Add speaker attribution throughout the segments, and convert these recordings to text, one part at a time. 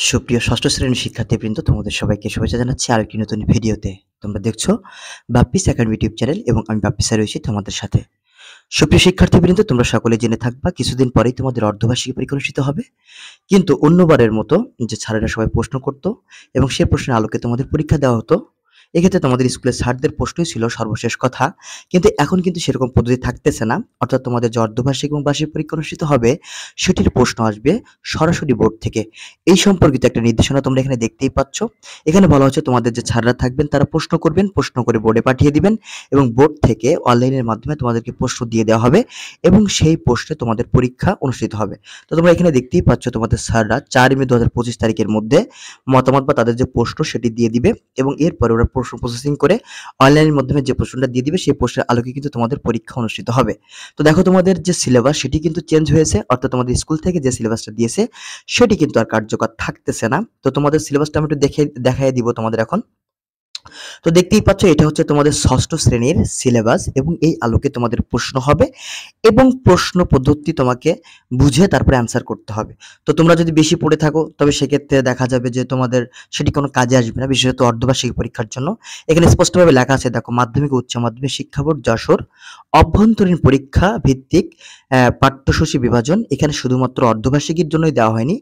Speaker 1: সুপ্রিয় ষষ্ঠ শ্রেণীর শিক্ষার্থীবৃন্দ, তোমাদের সবাইকে শুভেচ্ছা জানাচ্ছি আরেকটি নতুন ভিডিওতে। তোমরা দেখছো বাপ্পিস একাডেমি ইউটিউব চ্যানেল এবং আমি বাপ্পি স্যার রয়েছি তোমাদের সাথে। সুপ্রিয় শিক্ষার্থীবৃন্দ, তোমরা সকলে জেনে থাকবা কিছুদিন পরেই তোমাদের অর্ধবার্ষিকী পরীক্ষা অনুষ্ঠিত হবে। কিন্তু অন্যবারের মতো যে স্যারেরা সবাই প্রশ্ন করত এবং সে প্রশ্নের আলোকে তোমাদের পরীক্ষা দেওয়া হতো, এক্ষেত্রে তোমাদের স্কুলের স্যারদের প্রশ্নই ছিল সর্বশেষ কথা। কিন্তু এখন কিন্তু সেরকম পদ্ধতি থাকতেছে না, অর্থাৎ তোমাদের যে অর্ধবার্ষিক এবং বার্ষিক পরীক্ষা অনুষ্ঠিত হবে সেটির প্রশ্ন আসবে সরাসরি বোর্ড থেকে। এই সম্পর্কিত একটা নির্দেশনা তোমরা এখানে দেখতেই পাচ্ছ। এখানে বলা হচ্ছে তোমাদের যে স্যাররা থাকবেন তারা প্রশ্ন করবেন, প্রশ্ন করে বোর্ডে পাঠিয়ে দিবেন এবং বোর্ড থেকে অনলাইনের মাধ্যমে তোমাদেরকে প্রশ্ন দিয়ে দেওয়া হবে এবং সেই প্রশ্নে তোমাদের পরীক্ষা অনুষ্ঠিত হবে। তো তোমরা এখানে দেখতেই পাচ্ছ তোমাদের স্যাররা 4 মে 2025 তারিখের মধ্যে মতামত বা তাদের যে প্রশ্ন সেটি দিয়ে দিবে এবং এরপরে ওরা প্রশ্ন প্রসেসিং করে অনলাইনের মাধ্যমে যে প্রশ্নটা দিয়ে দিবে সেই প্রশ্নের আলোকে কিন্তু তোমাদের পরীক্ষা অনুষ্ঠিত হবে। তো দেখো তোমাদের যে সিলেবাস সেটি কিন্তু চেঞ্জ হয়েছে, অর্থাৎ তোমাদের স্কুল থেকে যে সিলেবাসটা দিয়েছে সেটি কিন্তু আর কার্যকর থাকতেছে না। তো তোমাদের সিলেবাসটা আমি একটু দেখাই দিব তোমাদের এখন। তো দেখতেই পাচ্ছ এটা হচ্ছে তোমাদের ষষ্ঠ শ্রেণীর সিলেবাস এবং এই আলোকে তোমাদের প্রশ্ন হবে এবং প্রশ্ন পদ্ধতি তোমাকে বুঝে তারপরে অ্যান্সার করতে হবে। তো তোমরা যদি বেশি পড়ে থাকো তবে সেক্ষেত্রে দেখা যাবে যে তোমাদের সেটি কোনো কাজে আসবে না, বিশেষত অর্ধবার্ষিক পরীক্ষার জন্য। এখানে স্পষ্টভাবে লেখা আছে, দেখো, মাধ্যমিক ও উচ্চ মাধ্যমিক শিক্ষা বোর্ড যশোর অভ্যন্তরীণ পরীক্ষা ভিত্তিক পাঠ্যসূচি বিভাজন। এখানে শুধুমাত্র অর্ধবার্ষিকীর জন্যই দেওয়া হয়নি,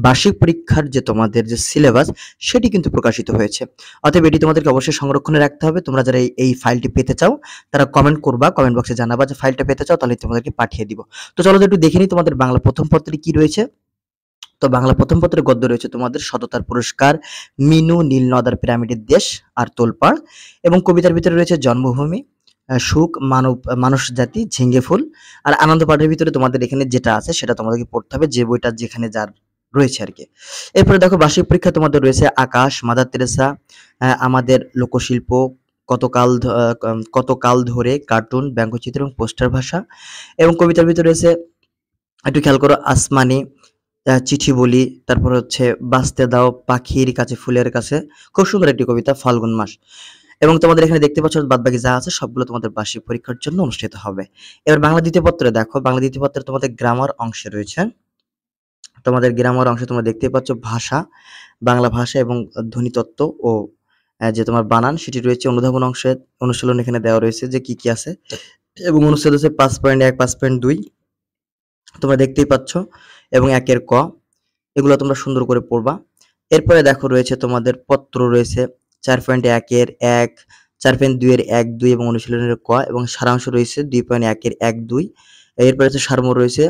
Speaker 1: বার্ষিক পরীক্ষার যে তোমাদের যে সিলেবাস সেটি কিন্তু প্রকাশিত হয়েছে। অতএব এটি তোমাদেরকে অবশ্যই সংরক্ষণে রাখতে হবে। তোমরা যারা এই ফাইলটি পেতে চাও তারা কমেন্ট করবা, কমেন্ট বক্সে জানাবা যে ফাইলটা পেতে চাও, তাহলে তোমাদেরকে পাঠিয়ে দিব। তো চলো একটু দেখে নিই তোমাদের বাংলা প্রথম পত্রে কি রয়েছে। তো বাংলা প্রথম পত্রের গদ্য রয়েছে তোমাদের সততার পুরস্কার, মিনু, নীল নদার পিরামিডের দেশ আর তোলপাড়। এবং কবিতার ভিতরে রয়েছে জন্মভূমি, সুখ, মানুষ জাতি, ঝিঙ্গে ফুল। আর আনন্দ পাঠের ভিতরে তোমাদের এখানে যেটা আছে সেটা তোমাদেরকে পড়তে হবে, যে বইটা যেখানে যার রয়েছে আর কি। এরপরে দেখো বার্ষিক পরীক্ষা তোমাদের রয়েছে আকাশ, মাদার তেরেসা, আমাদের লোকশিল্প, কতকাল ধরে, কার্টুন, ব্যঙ্গচিত্র এবং পোস্টার ভাষা। এবং কবিতার ভিতরে রয়েছে, একটু খেয়াল করো, আসমানি, চিঠি বলি, তারপর হচ্ছে বাঁচতে দাও, পাখির কাছে ফুলের কাছে। খুব সুন্দর একটি কবিতা, ফাল্গুন মাস। এবং তোমাদের এখানে দেখতে পাচ্ছ বাদবাকি যা আছে সবগুলো তোমাদের বার্ষিক পরীক্ষার জন্য অনুষ্ঠিত হবে। এবার বাংলা দ্বিতীয় পত্রে দেখো, বাংলা দ্বিতীয় পত্রে তোমাদের গ্রামার অংশে রয়েছে। তোমাদের গ্রামার অংশে তোমরা দেখতেই পাচ্ছ ভাষা, বাংলা ভাষা এবং ধ্বনিতত্ত্ব ও যে তোমার বানান সেটি রয়েছে। অনুধাবন অংশের অনুশীলন এখানে দেওয়া রয়েছে যে কি কি আছে এবং অনুচ্ছেদ হচ্ছে 5.1, 5.2 তোমরা দেখতেই পাচ্ছ এবং 1-এর ক, এগুলো তোমরা সুন্দর করে পড়বা। এরপরে দেখো রয়েছে তোমাদের পত্র রয়েছে 4.1-এর 1, 4.2-এর 1, 2 এবং অনুশীলনের ক, এবং সারাংশ রয়েছে 2.1-এর 1, 2। এরপরে হচ্ছে সারমর্ম রয়েছে,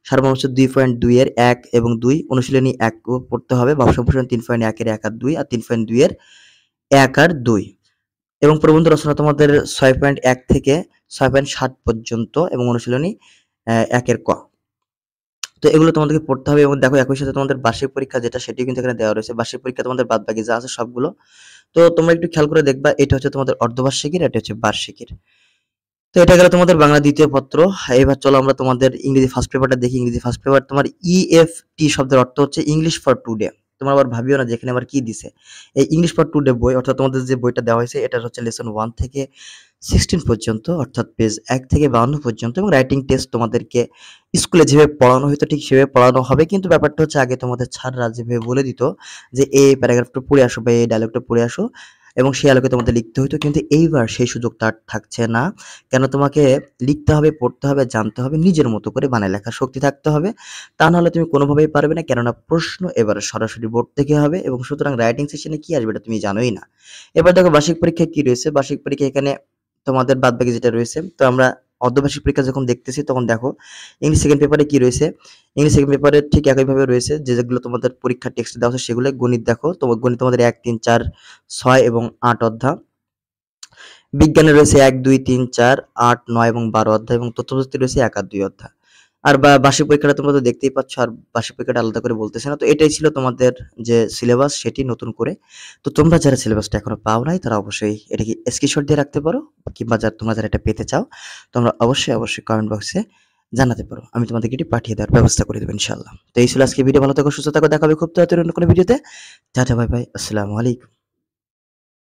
Speaker 1: সারমর্ম হচ্ছে 2.2-এর 1 এবং 2, অনুশীলনী 1 পড়তে হবে, ভাব সম্প্রসারণ 3.1-এর 1 আর 2 আর 3.2-এর 1 আর 2। এবং প্রবন্ধ রচনা তোমাদের 6.1 থেকে 6.7 পর্যন্ত এবং অনুশীলনী 1-এর ক। তো এগুলো তোমাদেরকে পড়তে হবে। এবং দেখো একই সাথে তোমাদের বার্ষিক পরীক্ষা যেটা সেটি কিন্তু এখানে দেওয়া রয়েছে। বার্ষিক পরীক্ষা তোমাদের বাদবাকি যা আছে সবগুলো। তো তোমরা একটু খেয়াল করে দেখবা, এটা হচ্ছে তোমাদের অর্ধবার্ষিকীর, এটা হচ্ছে বার্ষিকীর। তো এটা গেল তোমাদের বাংলা দ্বিতীয় পত্র। এবার চলো আমরা তোমাদের ইংরেজি ফার্স্ট পেপারটা দেখি। ইংরেজি ফার্স্ট পেপার তোমার ইএফটি শব্দের অর্থ হচ্ছে ইংলিশ ফর টুডে। তোমরা আবার ভাবিও না যেখানে আবার কি দিছে। এই ইংলিশ ফর টুডে বই, অর্থাৎ তোমাদের যে বইটা দেওয়া হয়েছে এটা হচ্ছে লেসন 1 থেকে 16 পর্যন্ত, অর্থাৎ পেজ 1 থেকে 52 পর্যন্ত। এবং রাইটিং টেস্ট তোমাদেরকে স্কুলে যেভাবে পড়ানো হতো ঠিক সেভাবে পড়ানো হবে, কিন্তু ব্যাপারটা হচ্ছে আগে তোমাদের স্যাররা যেভাবে বলে দিত যে এই প্যারাগ্রাফটা পড়ে আসো বা এই ডায়লগটা পড়ে আসো এবং সেই আলোকে তোমাদের লিখতে হতো, কিন্তু এইবার সেই সুযোগটা আর থাকছে না। কেন, তোমাকে লিখতে হবে, পড়তে হবে, জানতে হবে, নিজের মতো করে বানায় লেখার শক্তি থাকতে হবে, তা নাহলে তুমি কোনোভাবেই পারবে না। কেননা প্রশ্ন এবার সরাসরি বোর্ড থেকে হবে এবং সুতরাং রাইটিং সেশনে কি আসবে এটা তুমি জানোই না। এবার দেখো বার্ষিক পরীক্ষায় কি রয়েছে। বার্ষিক পরীক্ষা এখানে তোমাদের বাদবাকি যেটা রয়েছে, তো আমরা অর্ধবার্ষিক পরীক্ষা যখন দেখতেছি তখন দেখো ইংলিশ সেকেন্ড পেপারে কি রয়েছে। ইংলিশ সেকেন্ড পেপারে ঠিক একইভাবে রয়েছে, যেগুলো তোমাদের পরীক্ষার টেক্সটে দেওয়া আছে সেগুলো। গণিত দেখো, তোমার গণিত তোমাদের 1, 3, 4, 6 এবং 8 অধ্যায়। বিজ্ঞানে রয়েছে 1, 2, 3, 4, 8, 9 এবং 12 অধ্যায়। এবং তথ্যপ্রযুক্তি রয়েছে 1 আর 2 অধ্যায়। আর বার্ষিক পরীক্ষাটা তোমরা তো দেখতেই পাচ্ছ, আর বার্ষিক পরীক্ষাটা আলাদা করে বলতেছে না। তো এটাই ছিল তোমাদের যে সিলেবাস সেটি নতুন করে। তো তোমরা যারা সিলেবাসটা এখনো পাও নাই তারা অবশ্যই এটাকে স্ক্রিনশট দিয়ে রাখতে পারো, কিংবা তোমরা যারা এটা পেতে চাও তোমরা অবশ্যই কমেন্ট বক্সে জানাতে পারো। আমি তোমাদেরকে এটি পাঠিয়ে দেওয়ার ব্যবস্থা করে দেবো ইনশাআল্লাহ। তো এই ছিল আজকে ভিডিও। ভালো থাকো, সুস্থ থাকো, দেখা হবে খুব তাড়াতাড়ি অন্য কোনো ভিডিওতে। টাটা, বাই বাই, আসসালামু আলাইকুম।